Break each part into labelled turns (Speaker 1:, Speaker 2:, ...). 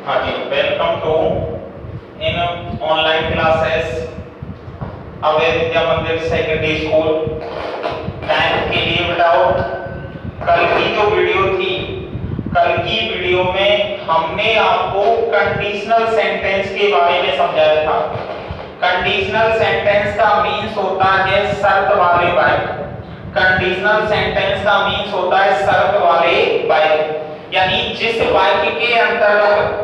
Speaker 1: हाँ जी, welcome to in online classes Avay Vidya मंदिर सेकेंडरी स्कूल 9th के लिए। बताओ, कल की जो वीडियो थी, कल की वीडियो में हमने आपको कंडीशनल सेंटेंस के बारे में समझाया था। कंडीशनल सेंटेंस का मीन्स होता है शर्त वाले वाक्य। कंडीशनल सेंटेंस का मीन्स होता है शर्त वाले वाक्य, यानी जिस वाक्य के अंतर्गत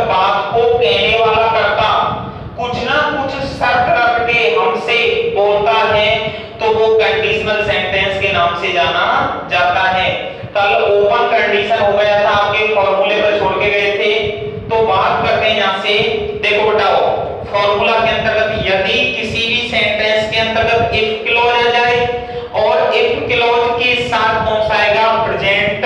Speaker 1: बात को कहने वाला कर्ता कुछ ना कुछ शर्त रख के हमसे बोलता है तो वो कंडीशनल सेंटेंस के नाम से जाना जाता है। कल ओपन कंडीशन हो गया था, आपके फॉर्मूले पर छोड़ के गए थे, तो बात करते हैं यहां से। देखो बताओ, फॉर्मूला के अंतर्गत यदि किसी भी सेंटेंस के अंतर्गत इफ क्लॉज आ जाए और इफ क्लॉज के साथ कौन सा आएगा, प्रेजेंट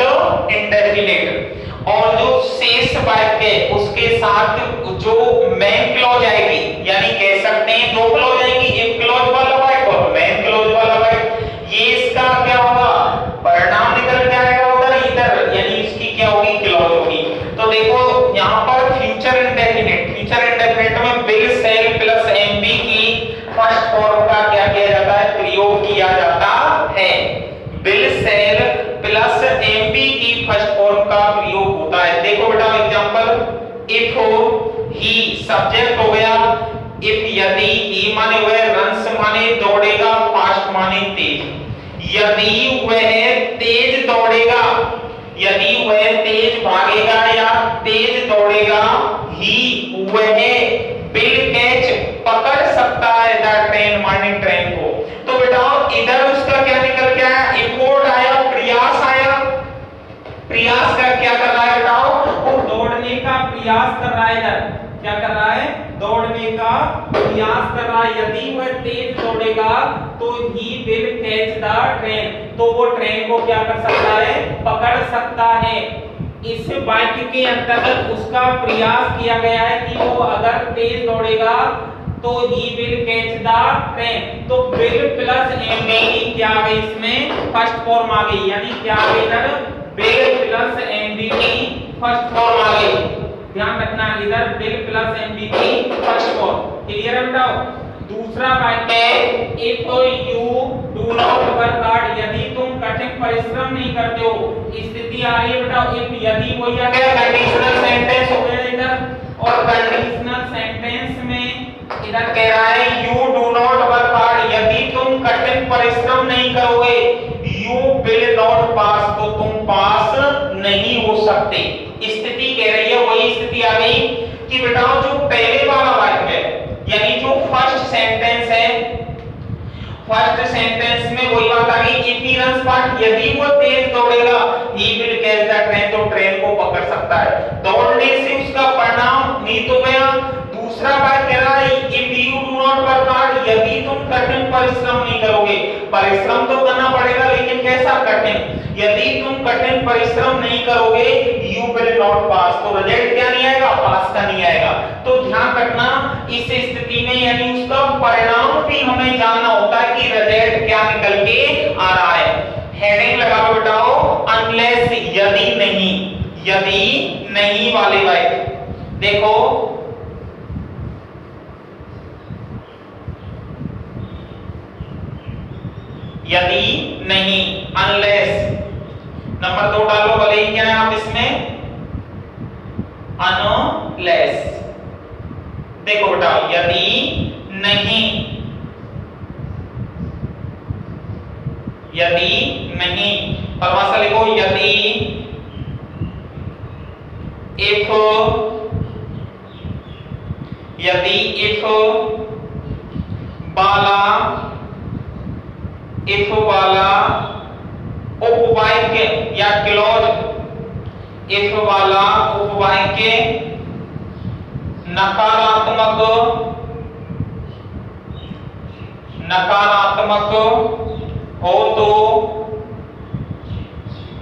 Speaker 1: इंडेफिनिट, और जो शेष वाक्य है उसके साथ जो मेन क्लॉज आएगी, यानी कह सकते हैं दो क्लॉज आएंगी, इफ क्लॉज वाला वाक्य और मेन क्लॉज वाला वाक्य। ये इसका क्या होगा, परिणाम निकल के आएगा उधर इधर, यानी इसकी क्या होगी, क्लॉज होगी। तो देखो यहां पर फ्यूचर इंडेफिनिट में विल सेल प्लस एमबी की फर्स्ट फॉर्म का क्या किया जाता है, प्रयोग किया जाता है। विल सेल प्लस एमबी की फर्स्ट फॉर्म का प्रयोग होता है। देखो बेटा एग्जांपल, इफ ही सब्जेक्ट हो गया, इफ यदि ही माने वह रन्स माने दौड़ेगा, फास्ट माने तेज। यदि वह तेज दौड़ेगा, यदि वह तेज भागेगा या तेज दौड़ेगा, ही वह विल कैच पकड़ सकता है द ट्रेन माने ट्रेन को। तो बेटा इधर उसका क्या निकल के आया, इफोर्ट आया, प्रयास आया। प्रयास का क्या कर रहा है बताओ, वो दौड़ने का प्रयास कर रहा है। इधर क्या कर रहा है, दौड़ने का प्रयास कर रहा है। यदि वह तेज दौड़ेगा तो ही विल कैच द ट्रेन, तो वो ट्रेन को क्या कर सकता है, पकड़ सकता है। इस वाक्य के अंतर्गत उसका प्रयास किया गया है कि वो अगर तेज दौड़ेगा तो ही विल कैच द ट्रेन। तो विल प्लस एमबी क्या आ गई, इसमें फर्स्ट फॉर्म आ गई, यानी क्या आ गई इधर, विल प्लस एमबी की फर्स्ट फॉर्म आ गई। ध्यान रखना, इधर विल प्लस एमबी की फर्स्ट फॉर्म। क्लियर है बताओ। दूसरा वाक्य है, if you do not work hard, यदि तुम कठिन परिश्रम नहीं करते हो। स्थिति आ रही है बताओ, इफ यदि वही आ गया, कंडीशनल सेंटेंस हो गया इधर। और कंडीशनल सेंटेंस में इधर कह रहा है you do not work hard, यदि तुम कठिन परिश्रम नहीं करोगे, यू विल नॉट पास, तो तुम पास नहीं हो सकते। स्थिति कह रही है, वही स्थिति आ गई कि बेटा जो पहले वाला वाक्य है, यानी जो फर्स्ट सेंटेंस है, फर्स्ट सेंटेंस में वही बात आ गई, इफ ही रन्स फास्ट, यदि वो तेज दौड़ेगा, he will catch the train, तो ट्रेन को पकड़ सकता है। दौड़ने से उसका परिणाम नीत हो गया। दूसरा बात कह रहा है, if you do not work hard, यदि तुम कठिन परिश्रम नहीं करोगे, परिश्रम तो करना पड़ेगा लेकिन कैसा कठिन, यदि तुम कठिन परिश्रम नहीं करोगे, यू विल नॉट पास, तो रिजल्ट क्या नहीं आएगा, पास का नहीं आएगा। तो ध्यान रखना, इस स्थिति में यानी उसका परिणाम भी हमें जानना होता है कि रिजल्ट क्या निकल के आ रहा है। हेडिंग लगा लो बेटाओ, अनलेस, यदि नहीं, यदि नहीं वाले वाक्य। देखो यदि नहीं, अनलेस। नंबर 2 डालो, भले ही क्या है आप इसमें, अनलेस। देखो बेटा, यदि नहीं, यदि नहीं, परिभाषा लिखो, यदि इफ, यदि इफ वाला, इफ वाला उपवाक्य या क्लॉज, इफ वाला उपवाक्य नकारात्मक, नकारात्मक हो तो,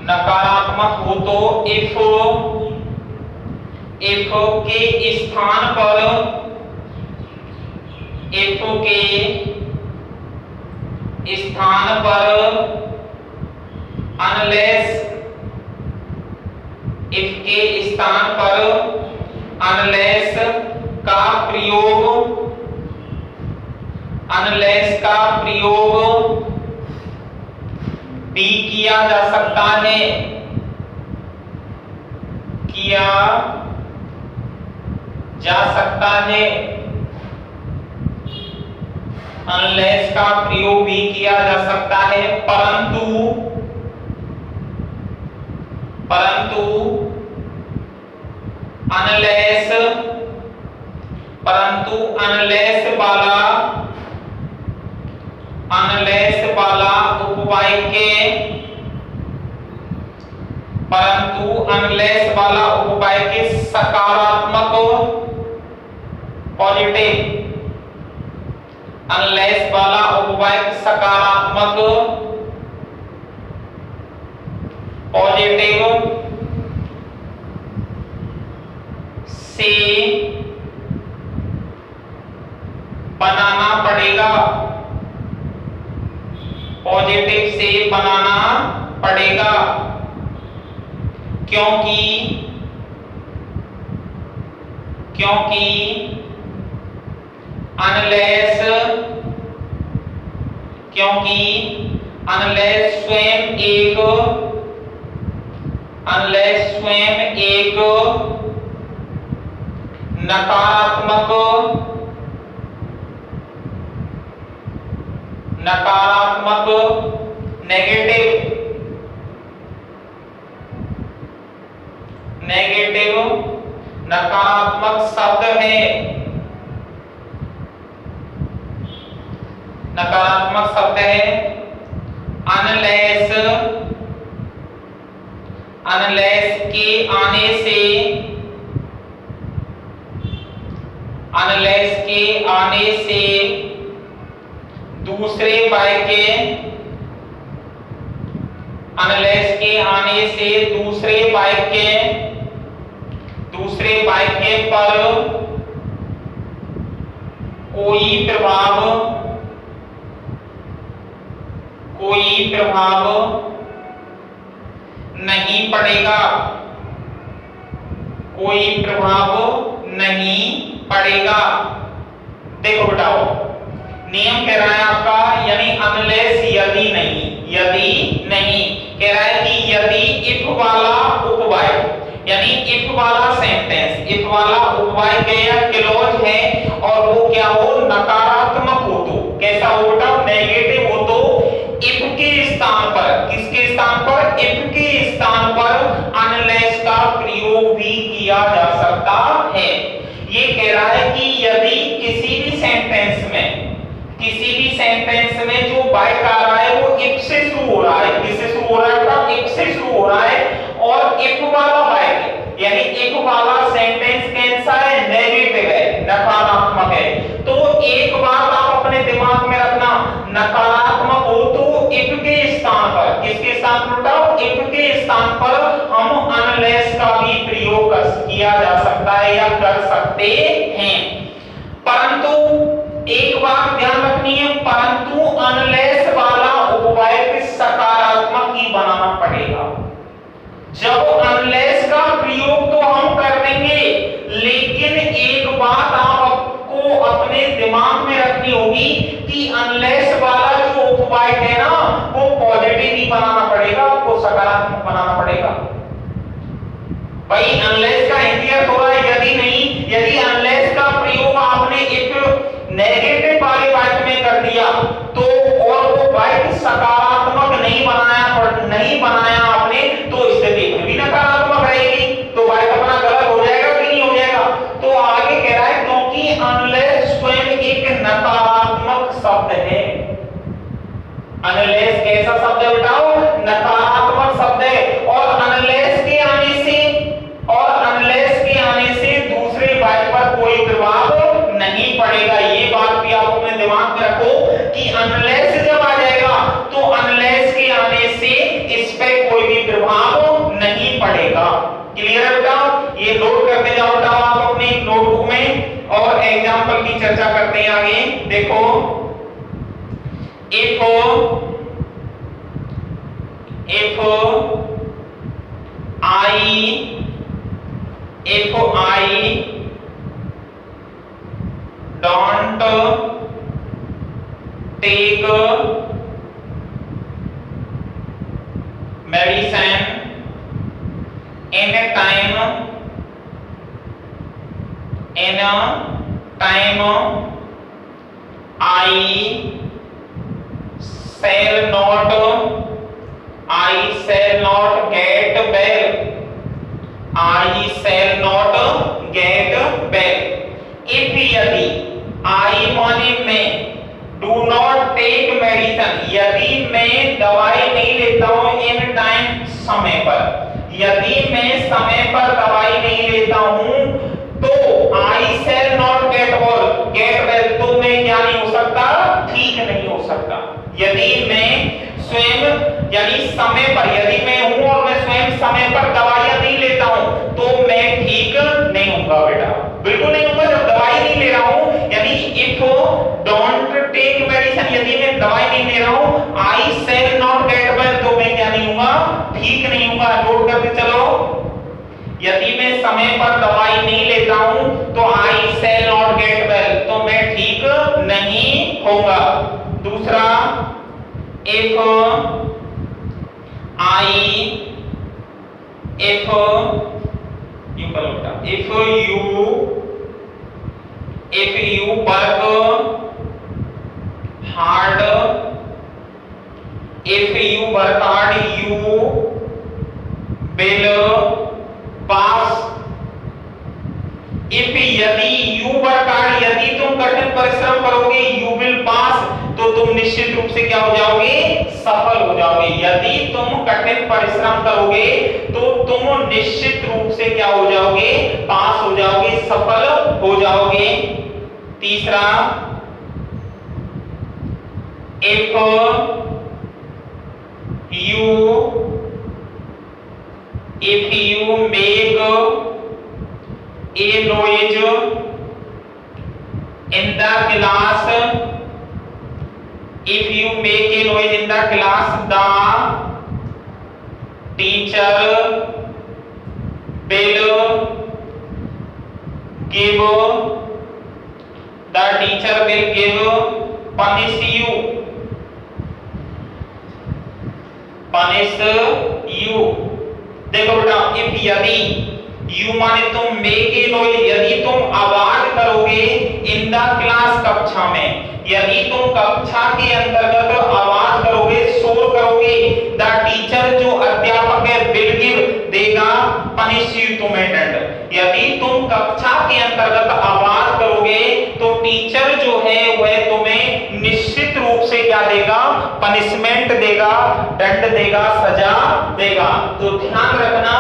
Speaker 1: नकारात्मक हो तो इफ, इफ के स्थान पर, इफ के स्थान पर अनलेस, इफ के स्थान पर अनलेस का प्रयोग भी किया जा सकता है, किया जा सकता है। अनलेस का प्रयोग भी किया जा सकता है, परंतु अनलेस वाला उपवाय के सकारात्मक पॉजिटिव, अनलेस वाला उपवाय सकारात्मक पॉजिटिव से बनाना पड़ेगा, पॉजिटिव से बनाना पड़ेगा, क्योंकि अनलेस स्वयं एक नकारात्मक नेगेटिव नकारात्मक शब्द है, अनलेस के आने से दूसरे वाक्य पर कोई प्रभाव नहीं पड़ेगा, देखो बताओ नियम कह रहा है आपका, यानी अनलेस यदि नहीं कह रहा है कि यदि इफ वाला उपवाय, यानी इफ वाला सेंटेंस, इफ वाला उपवाय क्या क्लॉज है और वो क्या हो नकारात्मक हो, तो कैसा हो बेटा नेगेटिव हो, तो इफ के स्थान पर, किसके स्थान पर, इफ के स्थान पर अनलेस का प्रयोग भी किया जा सकता है। ये कह रहा है कि यदि किसी भी सेंटेंस में जो बाइट आ रहा है वो इफ से शुरू हो रहा है, किससे शुरू हो रहा है, इफ से शुरू हो रहा है, और इफ वाला बाइट यानी इफ वाला सेंटेंस कैसा है, नेगेटिव है, नकारात्मक है, तो एक बात आप अपने दिमाग में रखना, नकारात्मक हो तो इफ के स्थान पर, किसके स्थान पर बताओ, इफ के स्थान पर हम अनलेस का भी प्रयोग किया जा सकता है या कर सकते हैं। परंतु एक बात ध्यान रखनी है, परंतु अनलेस वाला उपवाय सकारात्मक ही बनाना पड़ेगा। जब अनलेस का प्रयोग तो हम कर देंगे, लेकिन एक बात आपको अपने दिमाग में रखनी होगी कि अनलेस वाला जो उपवाय है ना वो पॉजिटिव ही बनाना पड़ेगा, आपको सकारात्मक बनाना पड़ेगा। भाई अनलेस का हिंदी अर्थ हो रहा है यदि नहीं, यदि अनलेस का प्रयोग आपने एक नेगेटिव वाले वाक्य में कर दिया तो और वो वाक्य सकारात्मक नहीं बनाया आपने, तो स्थिति भी नकारात्मक रहेगी, तो वाक्य अपना गलत हो जाएगा कि नहीं हो जाएगा। तो आगे कह रहा है क्योंकि अनलेस स्वयं एक नकारात्मक शब्द है। अनलेस कैसा शब्द है बताओ, नकारात्मक शब्द है, और अनलेस के आने से दूसरे वाक्य पर कोई प्रभाव नहीं पड़ेगा। ये बात भी आप अपने दिमाग में रखो कि अनलेस जब आ जाएगा तो अनलेस के आने से इस पे कोई भी प्रभाव नहीं पड़ेगा। क्लियर है बेटा, ये नोट करते जाओ बेटा आप अपनी नोटबुक में, और एग्जांपल की चर्चा करते हैं आगे। देखो if I if I don't take medicine in a time I shall not get well. I shall not get well. If यदि I माने मैं, do not take medicine, यदि मैं दवाई नहीं लेता हूं in time समय पर, यदि मैं समय पर दवाई नहीं लेता हूं तो I shall not get well, तो मैं क्या नहीं हो सकता, ठीक नहीं हो सकता। यदि मैं स्वयं यानी समय पर, यदि मैं हूं और मैं स्वयं समय पर दवाइयां नहीं लेता हूं तो मैं ठीक नहीं होऊंगा बेटा, बिल्कुल नहीं होऊंगा जब दवाई नहीं ले रहा हूं। यानी इफ डोंट टेक मेडिसिन, यदि मैं दवाई नहीं ले रहा हूं, आई शैल नॉट गेट वेल, तो मैं क्या नहीं होऊंगा, ठीक नहीं होऊंगा। नोट करके चलो, यदि मैं समय पर दवाई नहीं लेता हूं तो आई शैल नॉट गेट वेल, तो मैं ठीक नहीं होऊंगा। दूसरा, if you work hard, you will pass। यदि you work hard, यदि तुम कठिन परिश्रम करोगे, you will pass, तो तुम निश्चित रूप से क्या हो जाओगे, सफल हो जाओगे। यदि तुम कठिन परिश्रम करोगे तो तुम निश्चित रूप से क्या हो जाओगे, पास हो जाओगे, सफल हो जाओगे। तीसरा, if you make a noise in the class, if you make a noise in the class, the teacher will give punish you। देखो बेटा, if यदि यू माने तुम, मेक ए नॉइज यदि तुम आवाज करोगे, इन द क्लास कक्षा में, यदि तुम कक्षा के अंतर्गत आवाज करोगे, शोर करोगे, द टीचर जो अध्यापक है विल गिव देगा, पनिश यू तुम्हें दंड। यदि तुम कक्षा के अंतर्गत आवाज करोगे तो टीचर जो है वह तुम्हें निश्चित रूप से क्या देगा, पनिशमेंट देगा, दंड देगा, सजा देगा। तो ध्यान रखना,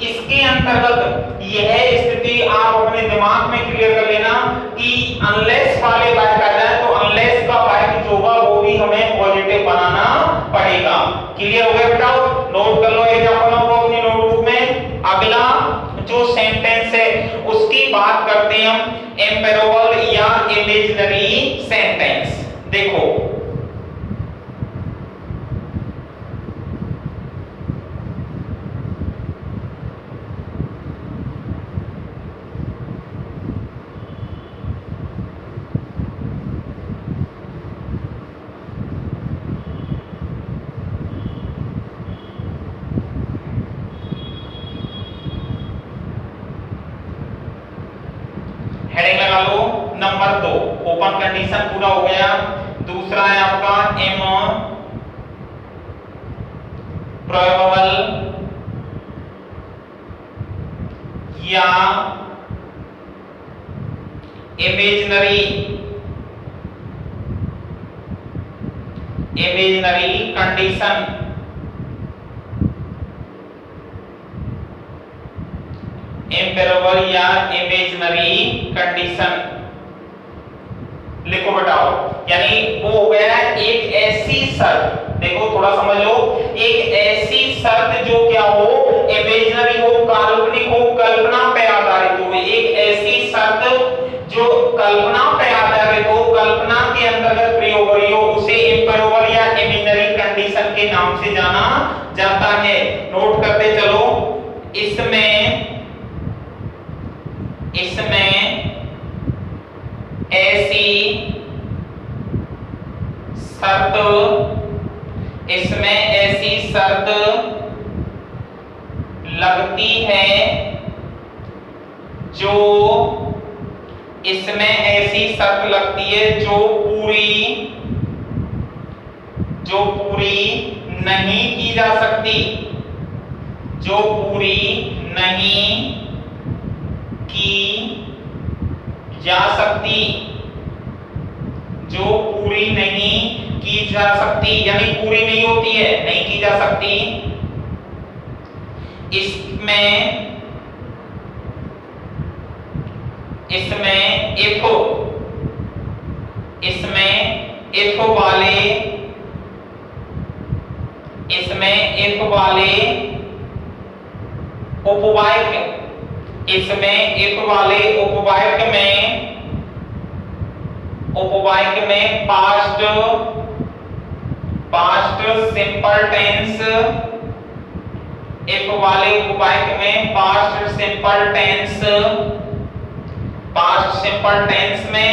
Speaker 1: इसके अंतर्गत यह स्थिति आप अपने दिमाग में क्लियर कर लेना कि अनलेस वाले वाक्य आ जाए तो अनलेस का वाक्य जो होगा वो भी हमें पॉजिटिव बनाना पड़ेगा। क्लियर हो गया बेटा? नोट कर लो एग्जांपलों को अपनी नोटबुक में। अगला जो सेंटेंस है उसकी बात करते हैं हम, एम्पेरेबल या इमेजिनरी सेंटेंस। देखो, हेडिंग लगा लो। नंबर 2, ओपन कंडीशन पूरा हो गया। दूसरा है आपका प्रोबेबल या इमेजिनरी कंडीशन। एम्पेरेबल या इमेजिनरी कंडीशन लिखो बताओ। यानी वो हो गया एक ऐसी शर्त, देखो थोड़ा समझ लो, एक ऐसी शर्त जो क्या हो, इमेजिनरी हो, काल्पनिक हो, कल्पना पे आधारित हो। एक ऐसी शर्त जो कल्पना पे आधारित हो, कल्पना के अंतर्गत प्रयोग हो रही हो, उसे एम्पेरेबल या इमेजिनरी कंडीशन के नाम से जाना जाता है। नोट करते चलो, इसमें इसमें ऐसी शर्त लगती है जो पूरी नहीं की जा सकती, जो पूरी नहीं की जा सकती, यानी पूरी नहीं होती है, नहीं की जा सकती। इसमें if वाले उपवाक्य में पास्ट सिंपल टेंस, if वाले उपवाक्य में पास्ट सिंपल टेंस में,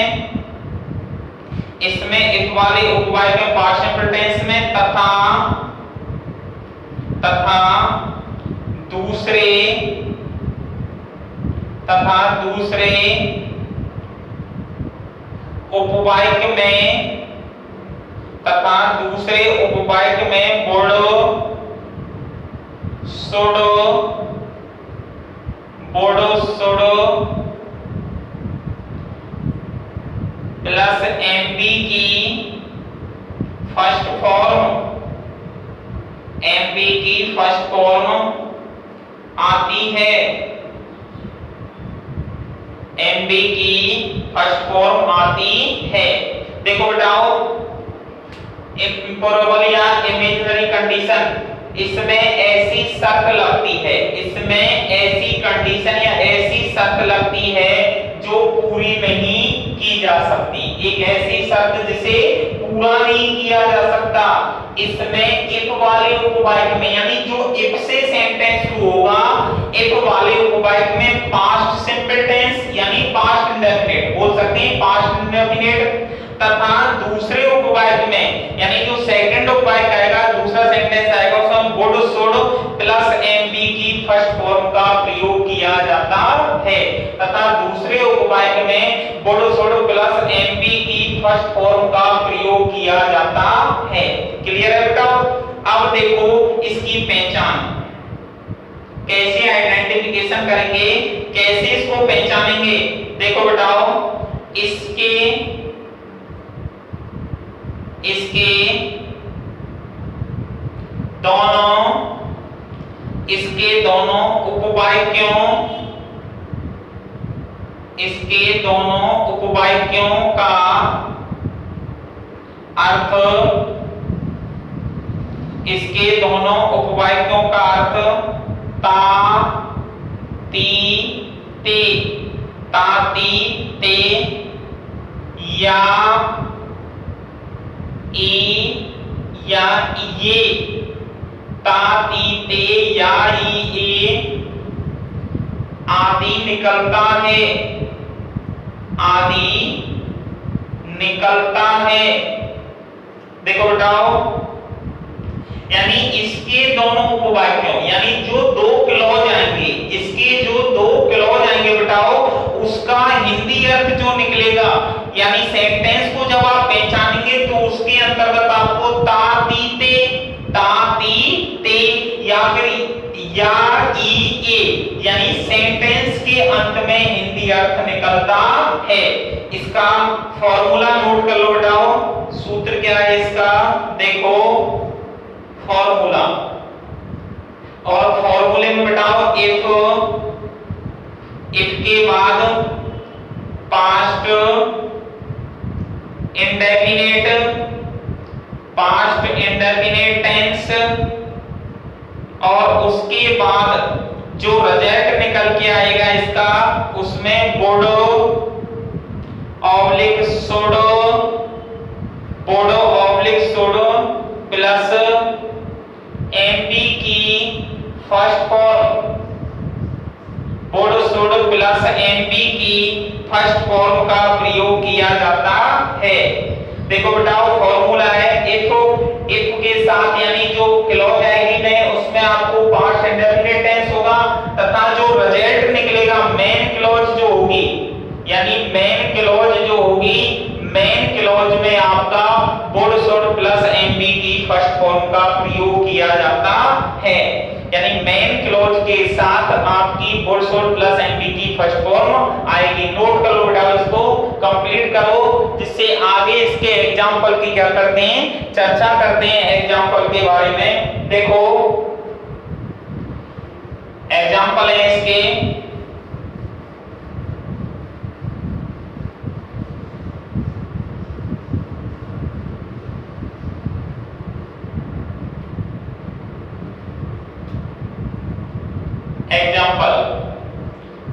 Speaker 1: इसमें if वाले उपवाक्य में पास्ट सिंपल टेंस में तथा दूसरे उपवाक्य में बोडो सोडो प्लस एमपी की फर्स्ट फॉर्म आती है, एमबी की फर्स्ट फॉर्म आती है। देखो बताओ, इम्प्रोबेबल या इमेजिनरी कंडीशन, इसमें ऐसी शर्त लगती है, इसमें ऐसी कंडीशन या ऐसी शर्त लगती है जो पूरी नहीं की जा सकती, एक ऐसी शर्त जिसे पूरा नहीं किया जा सकता। इसमें if वाले उपवाक्य में, यानी जो if से सेंटेंस शुरू होगा, if वाले उपवाक्य में पास्ट सिंपल टेंस यानी पास्ट इंडेफिनिट बोल सकते हैं, पास्ट इंडेफिनिट, तथा दूसरे उपवाक्य में यानी जो सेकंड उपवाक्य आएगा, दूसरा सेंटेंस आएगा, उसमें would should प्लस एमबी की फर्स्ट फॉर्म का प्रयोग किया जाता है, तथा दूसरे उपवाक्य में would should प्लस एमबी की फर्स्ट फॉर्म का प्रयोग किया जाता है। क्लियर है बेटा? अब देखो इसकी पहचान कैसे आइडेंटिफिकेशन करेंगे, कैसे इसको पहचानेंगे। देखो बताओ, इसके दोनों उपवाक्यों का अर्थ, ता ती ते या ई या ये, ता ती ते या ई ए आदि निकलता है। देखो बताओ, यानी इसके दोनों उपवाक्यों, यानी जो दो क्लॉज आएंगे, इसके जो दो क्लॉज आएंगे बताओ, उसका हिंदी अर्थ जो निकलेगा, यानी सेंटेंस को जब आप पहचानेंगे तो उसके अंतर्गत आपको ता ती ते या फिर या ई ए, यानी सेंटेंस के अंत में हिंदी अर्थ निकलता है। इसका फॉर्मूला नोट कर लो बताओ, सूत्र क्या है इसका, देखो फॉर्मूला, और फॉर्मूले में बताओ इफ के बाद पास्ट इंडेफिनिट टेंस, और उसके बाद जो रिजल्ट निकल के आएगा इसका, उसमें बोडो ऑब्लिक सोडो प्लस एमपी की first form Bodo should plus MB की फर्स्ट फॉर्म का प्रयोग किया जाता है। देखो बेटाओ फॉर्मूला है इफ के साथ यानी जो क्लॉज आएगी में उसमें आपको पास्ट इंडेफिनिट टेंस होगा तथा जो रिजल्ट निकलेगा मेन क्लॉज जो होगी यानी मेन क्लॉज जो होगी मेन क्लॉज में आपका वुड शुड प्लस एमबी की फर्स्ट फॉर्म का प्रयोग किया जाता है। यानी मेन क्लॉज के साथ आपकी वुड शुड प्लस एमबी की फर्स्ट फॉर्म आएगी। नोट कर लो बेटा, इसको कंप्लीट करो जिससे आगे इसके एग्जांपल की क्या करते हैं चर्चा करते हैं एग्जांपल के बारे में। देखो एग्जांपल है इसके एग्जांपल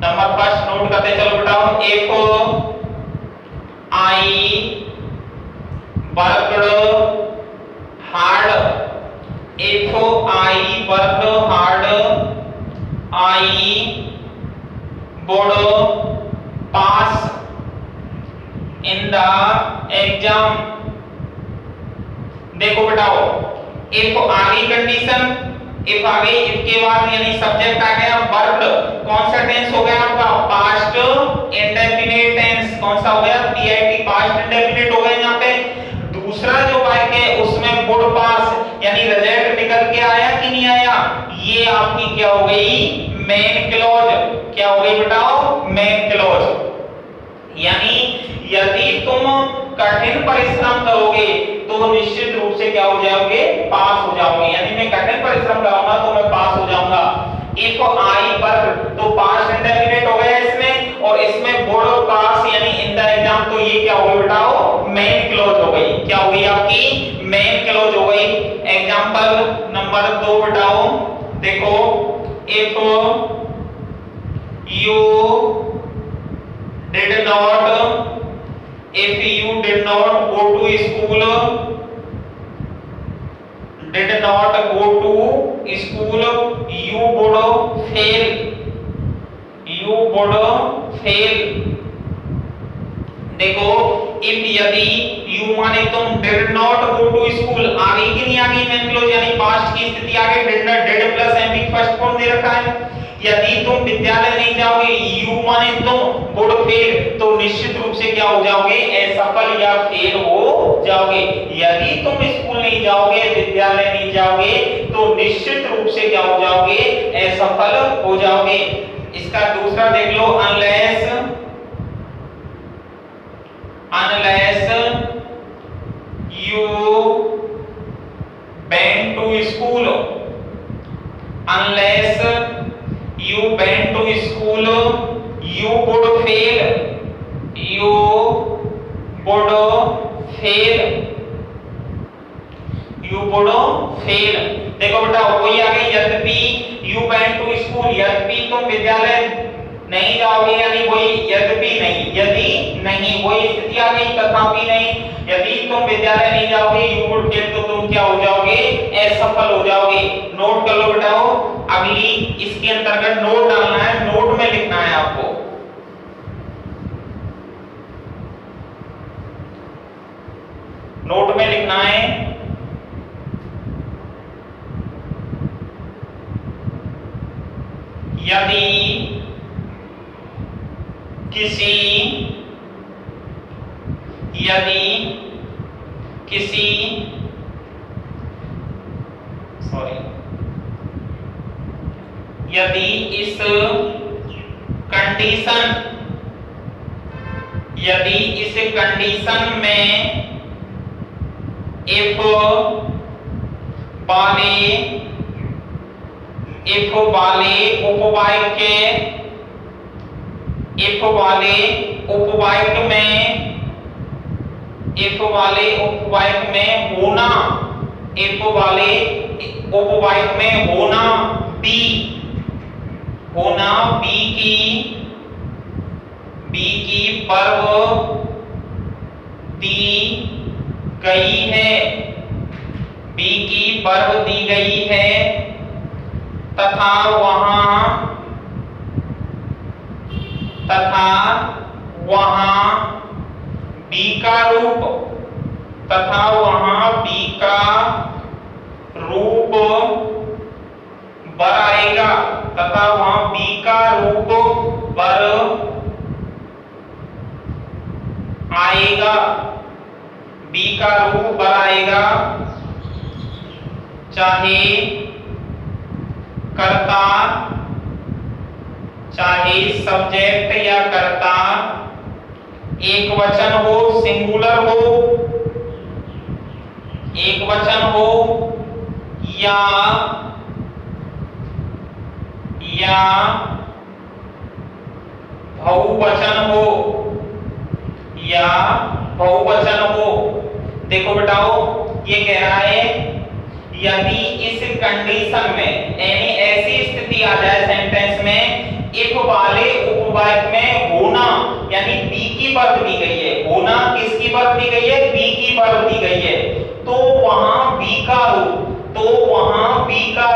Speaker 1: नंबर फर्स्ट नोट करते चलो बेटा। If I worked hard if I worked hard I would pass in the exam. देखो बेटाओ इफ आगे कंडीशन इफ आ गई इफ के बाद यानी सब्जेक्ट आ गया वर्ब्ड कौन सा टेंस हो गया आपका पास्ट इंडेफिनिट टेंस। कौन सा हो गया पीआईटी पास्ट इंडेफिनिट हो गया। यहाँ पे दूसरा जो वाक्य है उसमें वुड पास यानी रिजल्ट निकल के आया कि नहीं आया ये आपकी क्या हो गई मेन क्लॉज। क्या हो गई बताओ मेन क्लॉज। यानी यदि तुम कठिन परिश्रम करोगे तो निश्चित रूप से क्या हो जाओगे पास हो जाओगे। यानी मैं कठिन परिश्रम करूंगा तो मैं पास हो जाऊंगा। इफ आई वर्क तो पास्ट इंडेफिनिट हो गया इसमें और इसमें वुड पास यानी इन द एग्जाम तो ये क्या हो गई बताओ मेन क्लॉज हो गई। क्या हो गई आपकी मेन क्लॉज हो गई। एग्जांपल नंबर 2 बताओ। देखो if you did not if you did not go to school did not go to school you would fail देखो if यदि you माने तुम did not go to school आ गई कि नहीं आ गई मेन क्लॉज यानी पास्ट की स्थिति आ गई did not did plus MB first form दे रखा है। यदि तुम विद्यालय नहीं जाओगे यू माने तुम वुड फेल तो निश्चित रूप से क्या हो जाओगे असफल या फेल हो जाओगे। यदि तुम स्कूल नहीं जाओगे विद्यालय नहीं जाओगे तो निश्चित रूप से क्या हो जाओगे असफल हो जाओगे। इसका दूसरा देख लो unless you went to school unless you went to school you would fail देखो बेटा वही आ गई यद्यपि you went to school यद्यपि तुम विद्यालय नहीं जाओगे यानी वही यद्यपि नहीं यदि नहीं वही स्थिति आ गई तथापि नहीं। यदि तुम विद्यालय नहीं जाओगे you would fail तो तुम क्या हो जाओगे असफल हो जाओगे। नोट कर लो बेटाओ अगली इसके अंतर्गत नोट डालना है नोट में लिखना है आपको। नोट में लिखना है यदि इस कंडीशन में इफ उपवाक्य में होना बी की वर्ब दी गई है तथा तथा वहां बी का रूप बर आएगा तथा वहां बी का रूप बर आएगा, बी का रूप बर आएगा, चाहे कर्ता, चाहे सब्जेक्ट या कर्ता एक वचन हो, सिंगुलर हो, एक वचन हो या बहुवचन हो, या बहुवचन हो। देखो बेटाओ, ये कह रहा है यदि इस कंडीशन में यानी ऐसी स्थिति आ जाए सेंटेंस में इफ वाले उपवाक्य में होना यानी बी की वर्ब दी गई है, होना किसकी वर्ब दी गई है, बी की वर्ब दी गई है, तो वहां बी का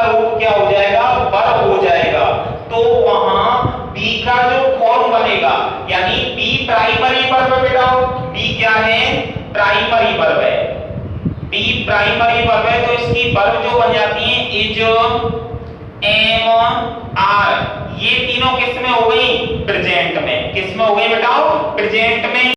Speaker 1: रूप क्या हो जाएगा, बर हो जाएगा। तो वहां बी का जो फॉर्म बनेगा यानी बी प्राइमरी वर्ब है बेटा, बी क्या है, प्राइमरी वर्ब है, बी प्राइमरी वर्ब है, तो इसकी वर्ब जो बन जाती है इज, एम, आर, ये तीनों किस में हो गई, प्रेजेंट में। किस में हो गई बेटा, प्रेजेंट में।